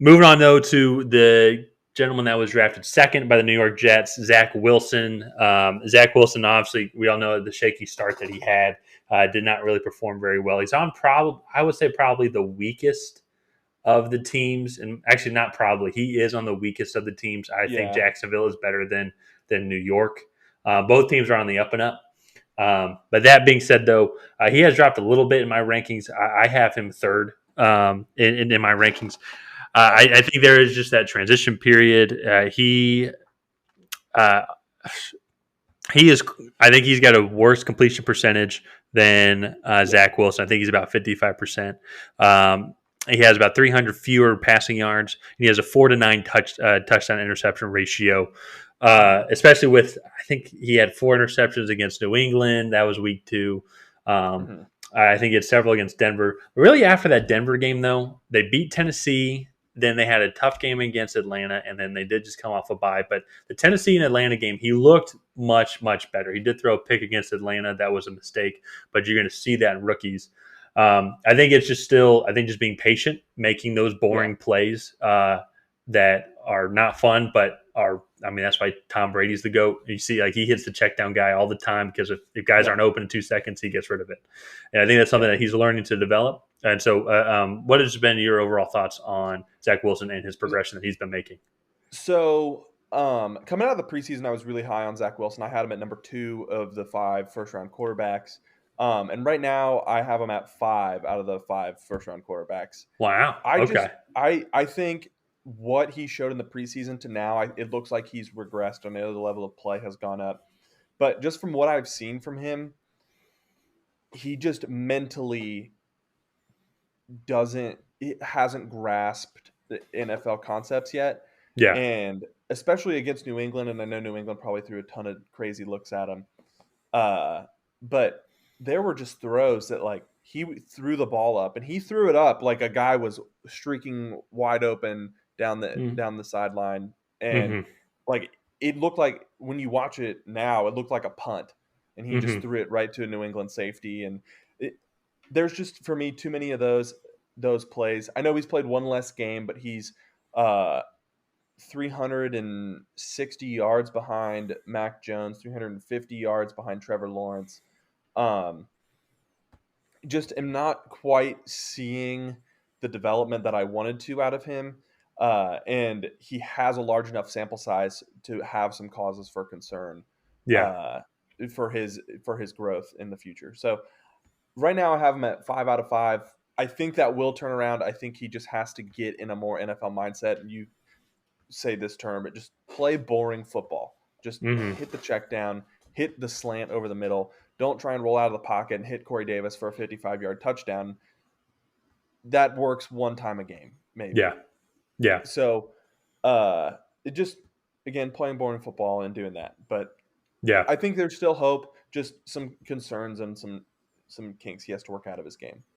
Moving on though to the gentleman that was drafted second by the New York Jets, Zach Wilson. Zach Wilson, obviously, we all know the shaky start that he had. Did not really perform very well. He's on I would say probably the weakest of the teams, and actually not probably. He is on the weakest of the teams. I think Yeah. Jacksonville is better than New York. Both teams are on the up and up. But that being said, though, he has dropped a little bit in my rankings. I have him third in my rankings. I think there is just that transition period. Uh, he is. I think he's got a worse completion percentage than Yeah. Zach Wilson. I think he's about 55%. He has about 300 fewer passing yards. And he has a 4-9 touchdown interception ratio. Hmm. Especially with, I think he had 4 interceptions against New England. That was week 2. Um, Hmm. I think he had several against Denver. Really, after that Denver game, though, they beat Tennessee. Then they had a tough game against Atlanta, and then they did just come off a bye. But the Tennessee and Atlanta game, he looked much better. He did throw a pick against Atlanta. That was a mistake, but you're going to see that in rookies. I think it's just still, I think just being patient, making those Yeah. boring plays that are not fun, but are, I mean, that's why Tom Brady's the GOAT. You see, like he hits the check down guy all the time because if guys Yeah. aren't open in 2 seconds, he gets rid of it. And I think that's something Yeah. that he's learning to develop. And so, what has been your overall thoughts on Zach Wilson and his progression that he's been making? So, coming out of the preseason, I was really high on Zach Wilson. I had him at number 2 of the 5 first round quarterbacks. And right now I have him at 5 out of the 5 first round quarterbacks. Wow. I Okay. just, I think what he showed in the preseason to now, it looks like he's regressed. I know the level of play has gone up, but just from what I've seen from him, he just mentally it hasn't grasped the NFL concepts yet. Yeah. And especially against New England, and I know New England probably threw a ton of crazy looks at him. But there were just throws that like he threw the ball up and he threw it up like a guy was streaking wide open Mm-hmm. down the sideline. And Mm-hmm. like it looked like when you watch it now, it looked like a punt. And he just Mm-hmm. threw it right to a New England safety. And there's just for me too many of those plays. I know he's played one less game, but he's uh 360 yards behind Mac Jones, 350 yards behind Trevor Lawrence. Um, just am not quite seeing the development that I wanted to out of him. And he has a large enough sample size to have some causes for concern Yeah. uh, for his growth in the future. So right now I have him at 5 out of 5. I think that will turn around. I think he just has to get in a more NFL mindset. And you say this term, but just play boring football. Just Mm-hmm. hit the check down, hit the slant over the middle. Don't try and roll out of the pocket and hit Corey Davis for a 55-yard touchdown. That works one time a game, maybe. Yeah. Yeah. So, it just again playing boring football and doing that. But Yeah. I think there's still hope. Just some concerns and some kinks he has to work out of his game.